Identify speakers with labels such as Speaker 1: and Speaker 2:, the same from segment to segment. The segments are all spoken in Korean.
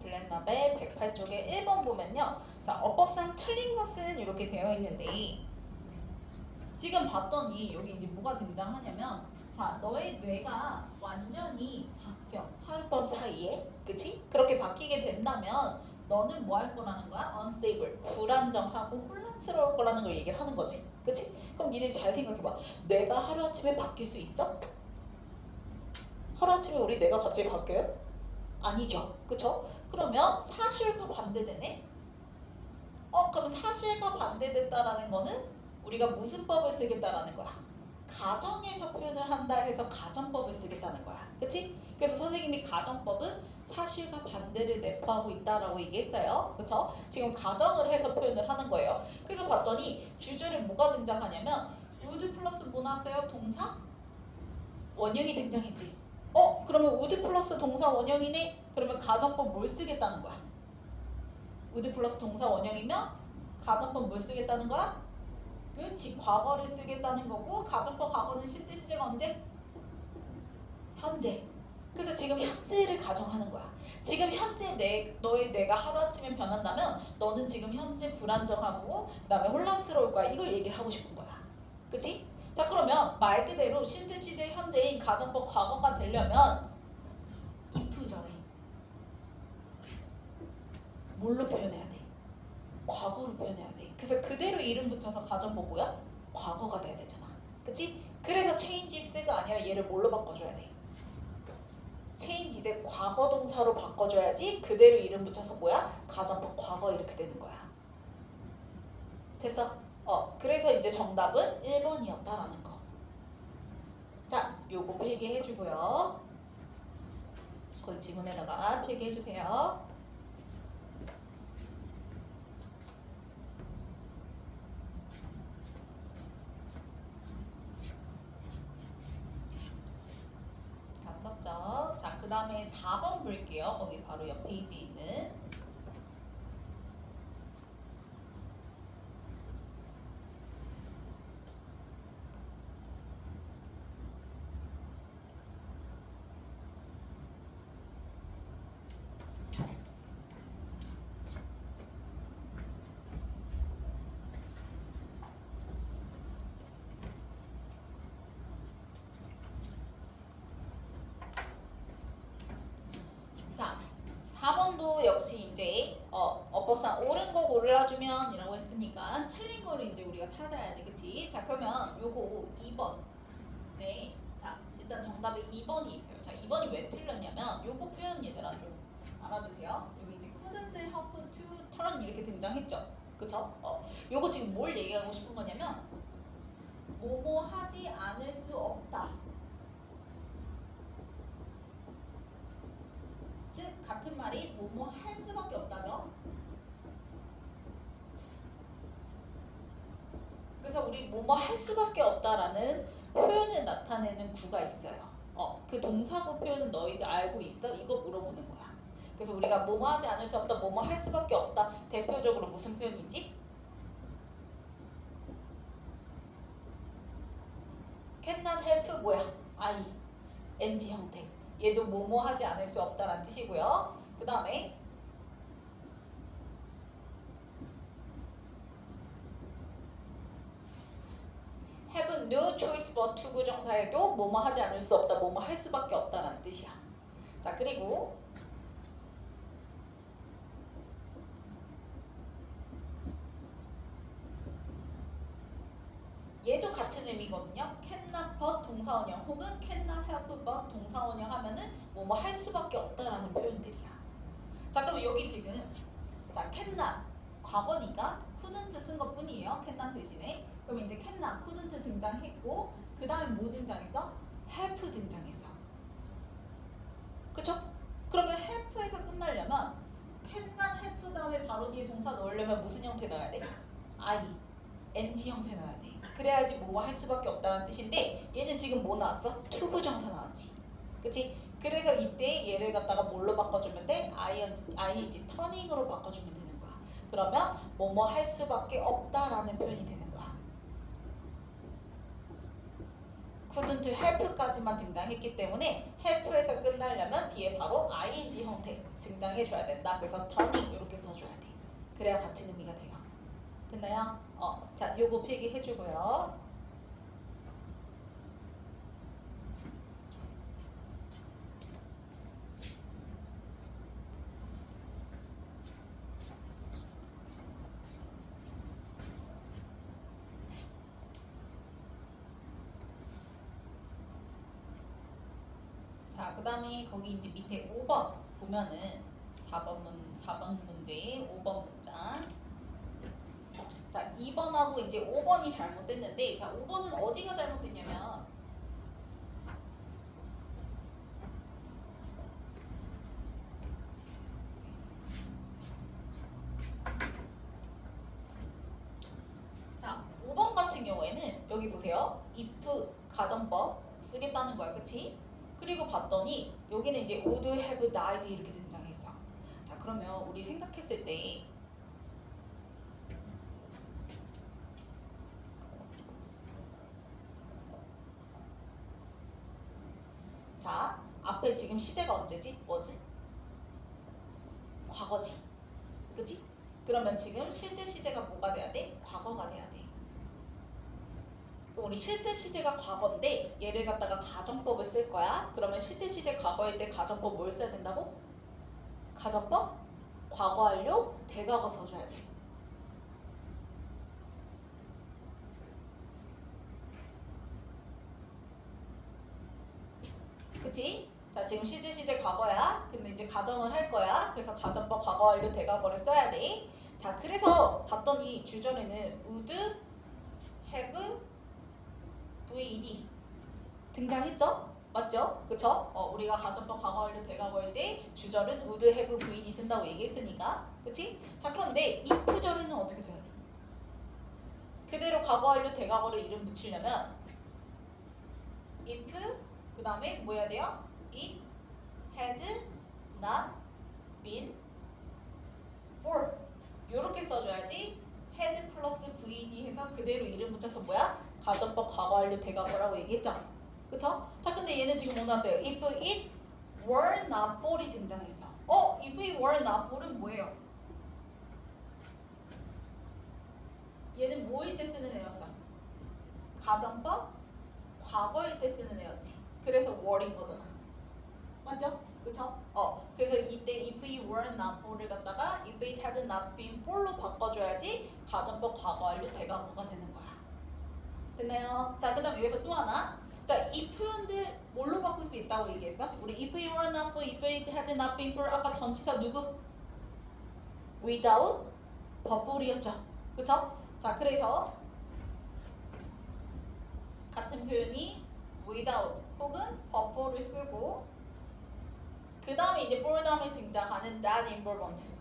Speaker 1: 블랙lab의 108쪽에 1번 보면요. 자, 어법상 틀린 것은 이렇게 되어 있는데 지금 봤더니 여기 이제 뭐가 등장하냐면 자, 너의 뇌가 완전히 바뀌어. 하룻밤 사이에. 그치? 그렇게 바뀌게 된다면 너는 뭐 할 거라는 거야? unstable. 불안정하고 혼란스러울 거라는 걸 얘기를 하는 거지. 그치? 그럼 니네 잘 생각해봐. 뇌가 하루아침에 바뀔 수 있어? 하루아침에 우리 뇌가 갑자기 바뀌어요? 아니죠. 그쵸? 그러면 사실과 반대되네? 그럼 사실과 반대됐다라는 거는 우리가 무슨 법을 쓰겠다라는 거야? 가정에서 표현을 한다 해서 가정법을 쓰겠다는 거야. 그치? 그래서 선생님이 가정법은 사실과 반대를 내포하고 있다라고 얘기했어요. 그쵸? 지금 가정을 해서 표현을 하는 거예요. 그래서 봤더니 주절에 뭐가 등장하냐면 would 플러스 뭐 나왔어요? 동사? 원형이 등장했지. 그러면 would 플러스 동사 원형이네? 그러면 가정법 뭘 쓰겠다는 거야? would 플러스 동사 원형이면 가정법 뭘 쓰겠다는 거야? 그렇지. 과거를 쓰겠다는 거고 가정법 과거는 실제 시제가 언제? 현재. 그래서 지금 현재를 가정하는 거야. 지금 현재 너의 뇌가 하루아침에 변한다면 너는 지금 현재 불안정하고 그다음에 혼란스러울 거야. 이걸 얘기를 하고 싶은 거야. 그치? 자, 그러면 말 그대로 실제 시제 현재인 가정법 과거가 되려면 if절에 뭘로 표현해야 돼? 과거로 표현해야 돼. 그래서 그대로 이름 붙여서 가정법 뭐야? 과거가 돼야 되잖아. 그치? 그래서 changes가 아니라 얘를 뭘로 바꿔줘야 돼? change 대 과거 동사로 바꿔줘야지 그대로 이름 붙여서 뭐야? 가정법 과거 이렇게 되는 거야. 됐어? 그래서 이제 정답은 1번이었다라는 거. 자, 요거 필기해주고요. 거기 지문에다가 필기해주세요. 갔었죠? 자, 그 다음에 4번 볼게요. 거기 바로 옆 페이지에 있는. 자, 4번도 역시 이제 어법상 옳은 거 골라주면 이라고 했으니까 틀린 거를 이제 우리가 찾아야 돼. 그치? 자, 그러면 요거 2번. 네. 자, 일단 정답에 2번이 있어요. 자, 2번이 왜 틀렸냐면 요거 표현 얘들아 좀 알아두세요. 여기 이제 couldn't help to turn 이렇게 등장했죠. 그쵸? 요거 지금 뭘 얘기하고 싶은 거냐면 뭐뭐 하지 않을 수 없다. 즉 같은 말이 뭐뭐 할 수밖에 없다죠. 그래서 우리 뭐뭐 할 수밖에 없다라는 표현을 나타내는 구가 있어요. 그 동사구 표현은 너희들 알고 있어? 이거 물어보는 거야. 그래서 우리가 뭐뭐 하지 않을 수 없다, 뭐뭐 할 수밖에 없다. 대표적으로 무슨 표현이지? cannot help 뭐야? I, NG 형태. 얘도 뭐뭐 하지 않을 수 없다라는 뜻이고요. 그 다음에 have no choice but to 구정사에도 뭐뭐 하지 않을 수 없다, 뭐뭐 할 수밖에 없다라는 뜻이야. 자, 그리고 얘도 같은 의미거든요. cannot but 동사원형 혹은 cannot help but 동사원형 하면은 뭐뭐 할 수밖에 없다라는 표현들이야. 자, 그럼 여기 지금 자 cannot 과거니까 couldn't 쓴 것 뿐이에요. cannot 대신에. 그럼 이제 cannot, couldn't 등장했고 그 다음에 뭐 등장했어? help 등장했어. 그쵸? 그러면 help에서 끝나려면 cannot help 다음에 바로 뒤에 동사 넣으려면 무슨 형태 넣어야 돼? I, NG 형태 넣어야 돼. 그래야지 뭐뭐 할 수밖에 없다는 뜻인데 얘는 지금 뭐 나왔어? to 부정사 나왔지. 그치? 그래서 이때 얘를 갖다가 뭘로 바꿔주면 돼? ing, turning으로 바꿔주면 되는 거야. 그러면 뭐뭐 할 수밖에 없다라는 표현이 되는 거야. couldn't help까지만 등장했기 때문에 help에서 끝나려면 뒤에 바로 ing 형태 등장해줘야 된다. 그래서 turning 이렇게 써줘야 돼. 그래야 같은 의미가 돼요. 됐나요? 자, 요거 필기해주고요. 자, 그 다음에 거기 이제 밑에 5번 보면은 4번 문제 5번 문장. 자, 2번하고 이제 5번이 잘못됐는데, 자, 5번은 어디가 잘못됐냐면, 자, 5번 같은 경우에는 여기 보세요. if 가정법 쓰겠다는 거야, 그치? 그리고 봤더니 여기는 이제 would have died 이렇게 등장했어. 자, 그러면 우리 생각했을 때 자, 앞에 지금 시제가 언제지? 뭐지? 과거지. 그치? 그러면 지금 실제 시제가 뭐가 돼야 돼? 과거가 돼야 돼. 그럼 우리 실제 시제가 과거인데 얘를 갖다가 가정법을 쓸 거야. 그러면 실제 시제 과거일 때 가정법 뭘 써야 된다고? 가정법? 과거 완료? 대과거 써줘야 돼. 그치? 자, 지금 시제 과거야. 근데 이제 가정을 할 거야. 그래서 가정법 과거 완료 대과거를 써야 돼. 자, 그래서 봤더니 주절에는 would have VED 등장했죠? 맞죠? 그쵸? 우리가 가정법 과거 완료 대과거일 때 주절은 would have VED 쓴다고 얘기했으니까. 그치? 자, 그런데 if절에는 어떻게 써야 돼? 그대로 과거 완료 대과거를 이름 붙이려면 if 그 다음에 뭐 해야 돼요? It had not been for 요렇게 써줘야지. had 플러스 VD 해서 그대로 이름 붙여서 뭐야? 가정법 과거 완료 대과거라고 얘기했잖아. 그쵸? 자, 근데 얘는 지금 뭐 나왔어요? If it were not for이 등장했어. if it were not for은 뭐예요? 얘는 뭐일 때 쓰는 애였어? 가정법 과거일 때 쓰는 애였지. 그래서 were인 거잖아. 맞죠? 그쵸? 그래서 이때 if it were not for를 갖다가 if it had not been for로 바꿔줘야지 가정법 과거 완료 대과거가 되는 거야. 됐나요? 자, 그 다음 여기서 또 하나. 자, 이 표현들 뭘로 바꿀 수 있다고 얘기했어? 우리 if it were not for, if it had not been for 아까 전치사 누구? without 버블이었죠. 그쵸? 자, 그래서 같은 표현이 without 혹은 버블을 쓰고 그 다음에 이제 for 다음에 등장하는 that involvement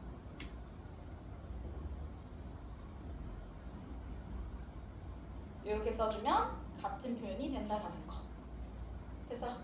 Speaker 1: 이렇게 써주면 같은 표현이 된다라는 거. 됐어?